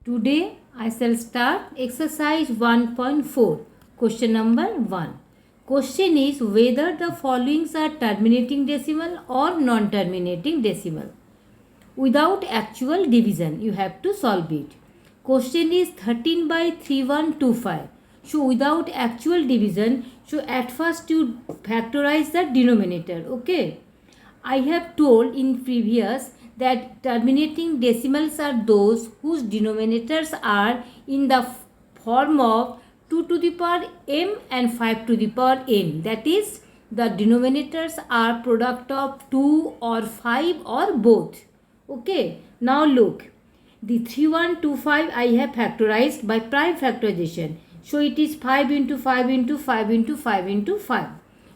Today I shall start exercise 1.4. Question number 1. Question is whether the followings are terminating decimal or non-terminating decimal. Without actual division, you have to solve it. Question is 13 by 3125. So without actual division, so at first you factorize the denominator. Okay. I have told in previous that terminating decimals are those whose denominators are in the form of 2 to the power m and 5 to the power n. That is, the denominators are product of 2 or 5 or both. Okay, now look, the 3125 I have factorized by prime factorization. So it is 5 into 5 into 5 into 5 into 5.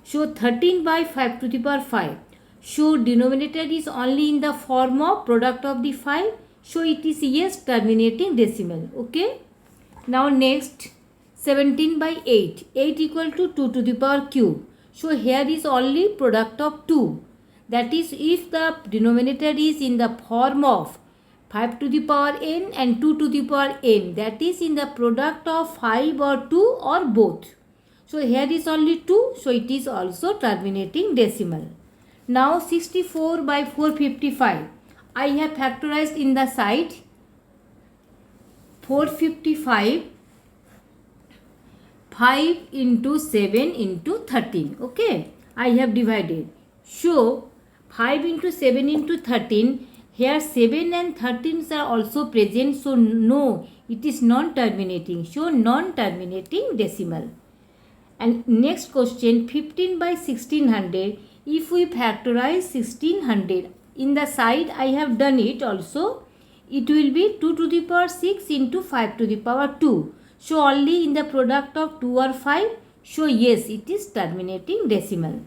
So 13 by 5 to the power 5. So denominator is only in the form of product of the 5. So it is yes terminating decimal. Okay. Now next 17 by 8. 8 equal to 2 to the power cube. So here is only product of 2. That is if the denominator is in the form of 5 to the power n and 2 to the power n. That is in the product of 5 or 2 or both. So here is only 2. So it is also terminating decimal. Now 64 by 455. I have factorized in the side 455 5 into 7 into 13. Okay. I have divided. So 5 into 7 into 13. Here 7 and 13 are also present. So no, it is non-terminating. So non-terminating decimal. And next question 15 by 1600. If we factorize 1600, in the side I have done it also. It will be 2 to the power 6 into 5 to the power 2. So only in the product of 2 or 5. So yes, it is terminating decimal.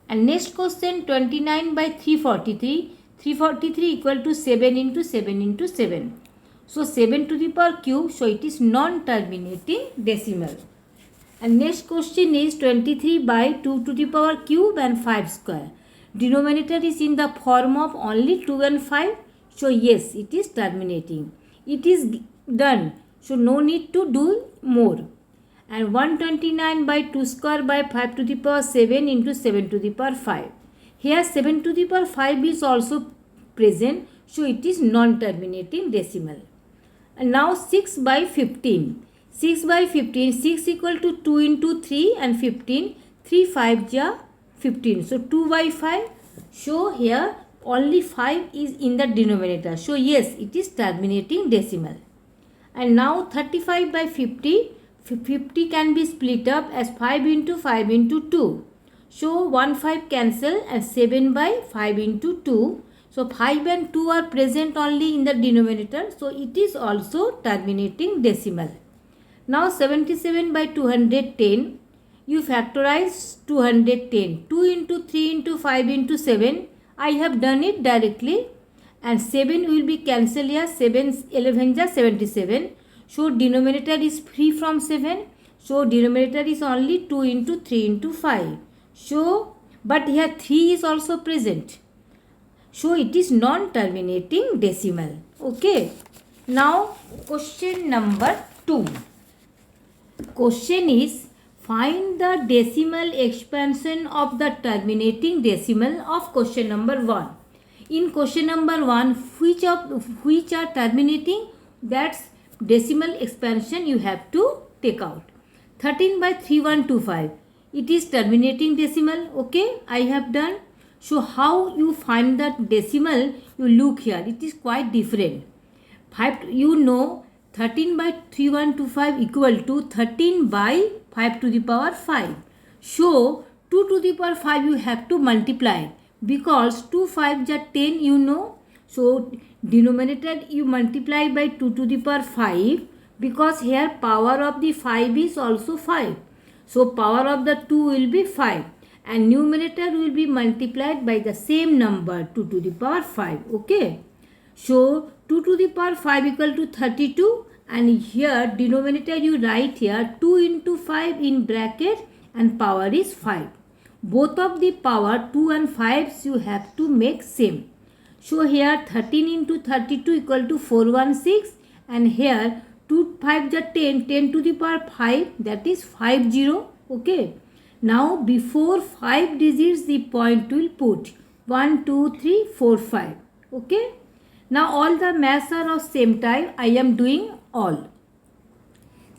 And next question 29 by 343. 343 equal to 7 into 7 into 7. So 7 to the power cube. So it is non-terminating decimal. And next question is 23 by 2 to the power cube and 5 square. Denominator is in the form of only 2 and 5. So yes, it is terminating. It is done. So no need to do more. And 129 by 2 square by 5 to the power 7 into 7 to the power 5. Here 7 to the power 5 is also present. So it is non-terminating decimal. And now 6 by 15. 6 by 15, 6 equal to 2 into 3 and 15, 3 5 ja 15. So 2 by 5, so here only 5 is in the denominator. So yes, it is terminating decimal. And now 35 by 50, 50 can be split up as 5 into 5 into 2. So 1 5 cancel and 7 by 5 into 2. So 5 and 2 are present only in the denominator. So it is also terminating decimal. Now 77 by 210, you factorize 210. 2 into 3 into 5 into 7. I have done it directly. And 7 will be cancelled here. 7 11 is 77. So denominator is free from 7. So denominator is only 2 into 3 into 5. So, but here 3 is also present. So it is non-terminating decimal. Okay. Now question number 2. Question is find the decimal expansion of the terminating decimal of question number 1. In question number 1, which are terminating, that's decimal expansion you have to take out. 13 by 3125. It is terminating decimal. Okay, I have done. So how you find that decimal? You look here. It is quite different. 5, you know, 13 by 3125 equal to 13 by 5 to the power 5. So 2 to the power 5 you have to multiply. Because 2 5 are 10, you know. So denominator you multiply by 2 to the power 5. Because here power of the 5 is also 5. So power of the 2 will be 5. And numerator will be multiplied by the same number 2 to the power 5. Okay. So 2 to the power 5 equal to 32. And here denominator you write here 2 into 5 in bracket and power is 5. Both of the power 2 and 5 you have to make same. So here 13 into 32 equal to 416 and here 2 5 are 10, 10 to the power 5, that is 50. Okay. Now before 5 digits the point will put 1 2 3 4 5. Okay. Now all the maths are of same type. I am doing all.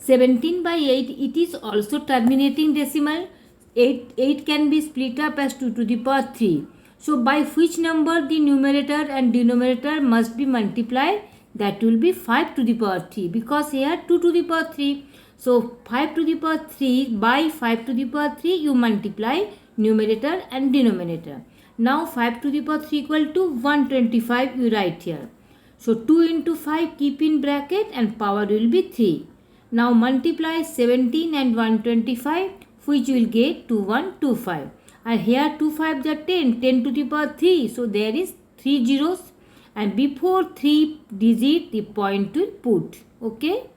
17 by 8, it is also terminating decimal. 8 can be split up as 2 to the power 3. So by which number the numerator and denominator must be multiplied? That will be 5 to the power 3, because here 2 to the power 3. So 5 to the power 3 by 5 to the power 3 you multiply numerator and denominator. Now 5 to the power 3 equal to 125 you write here. So 2 into 5 keep in bracket and power will be 3. Now multiply 17 and 125, which will get 2125. And here 2 5s are 10, 10 to the power 3. So there is 3 zeros, and before 3 digit the point will put. Okay.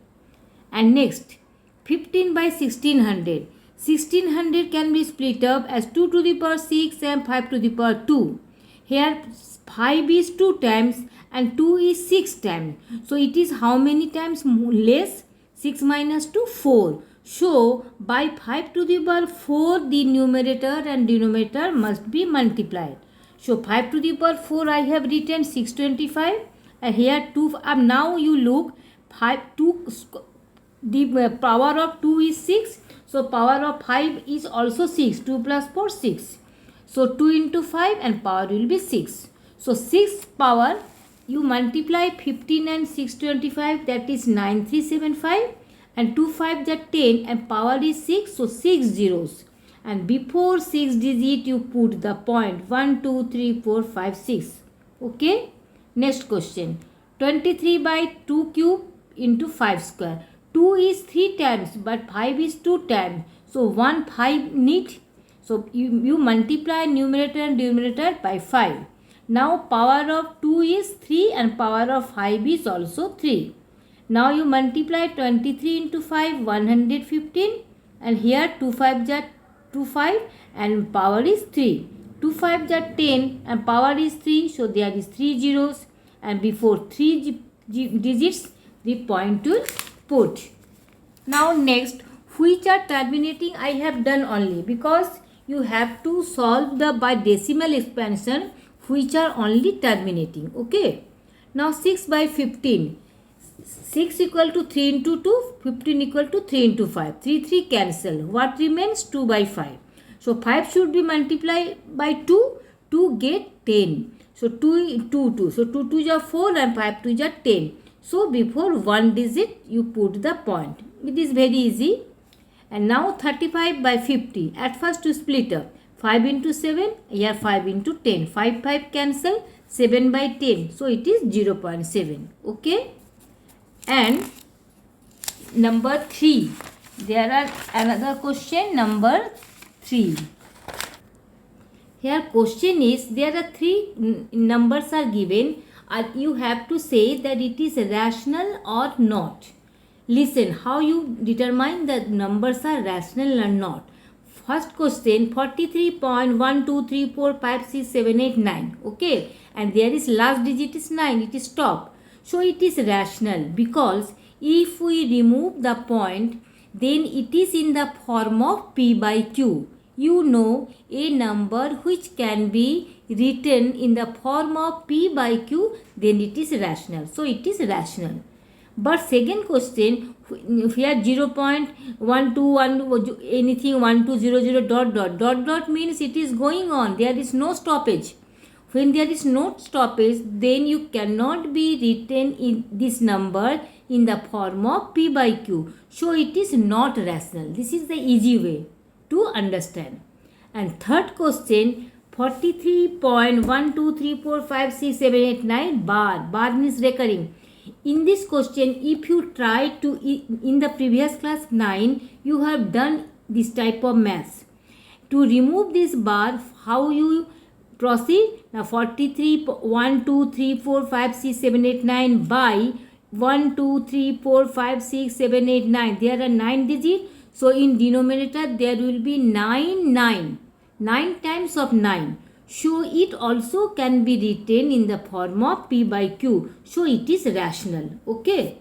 And next 15 by 1600. 1600 can be split up as 2 to the power 6 and 5 to the power 2. Here 5 is 2 times and 2 is 6 times. So it is how many times less? 6 minus 2, 4. So by 5 to the power 4 the numerator and denominator must be multiplied. So 5 to the power 4 I have written 625. And here 2. Now you look, 2 the power of 2 is 6. So power of 5 is also 6. 2 plus 4 6. So 2 into 5 and power will be 6. So 6 power you multiply 15 and 625, that is 9375, and 2 5s are 10 and power is 6, so 6 zeros. And before 6 digit you put the point 1 2 3 4 5 6. Okay. Next question. 23 by 2 cube into 5 square. 2 is 3 times but 5 is 2 times. So 1 5 need. So you multiply numerator and denominator by 5. Now power of 2 is 3 and power of 5 is also 3. Now you multiply 23 into 5, 115, and here 2 5s are 2 5 and power is 3. 2 5s are 10 and power is 3, so there is 3 zeros, and before 3 digits the point will put. Now next, which are terminating I have done only, because you have to solve the by decimal expansion which are only terminating. Okay. Now 6 by 15. 6 equal to 3 into 2, 15 equal to 3 into 5. 3 3 cancel. What remains? 2 by 5. So 5 should be multiplied by 2 to get 10. So 2 2. So 2 2s are 4 and 5 2s are 10. So before one digit you put the point. It is very easy. And now 35 by 50. At first you split up. 5 into 7, here 5 into 10. 5 5 cancel, 7 by 10. So it is 0.7. Okay. And number 3. There are another question, number 3. Here question is, there are 3 numbers are given and you have to say that it is rational or not. Listen, how you determine that numbers are rational or not. First question, 43.123456789. Okay, and there is last digit is 9, it is top. So it is rational, because if we remove the point, then it is in the form of P by Q. You know, a number which can be written in the form of P by Q, then it is rational. So it is rational. But second question, here 0.121 anything 1200 dot means it is going on. There is no stoppage. When there is no stoppage, then you cannot be written in this number in the form of P by Q. So it is not rational. This is the easy way to understand. And third question, 43.123456789 bar means recurring. In this question, if you try to, in the previous class 9, you have done this type of maths. To remove this bar, how you proceed? Now 43, 1, 2, 3, 4, 5, 6, 7, 8, 9 by 1, 2, 3, 4, 5, 6, 7, 8, 9. There are 9 digits. So in denominator, there will be 9 times of 9. So it also can be written in the form of P by Q. So it is rational. Okay.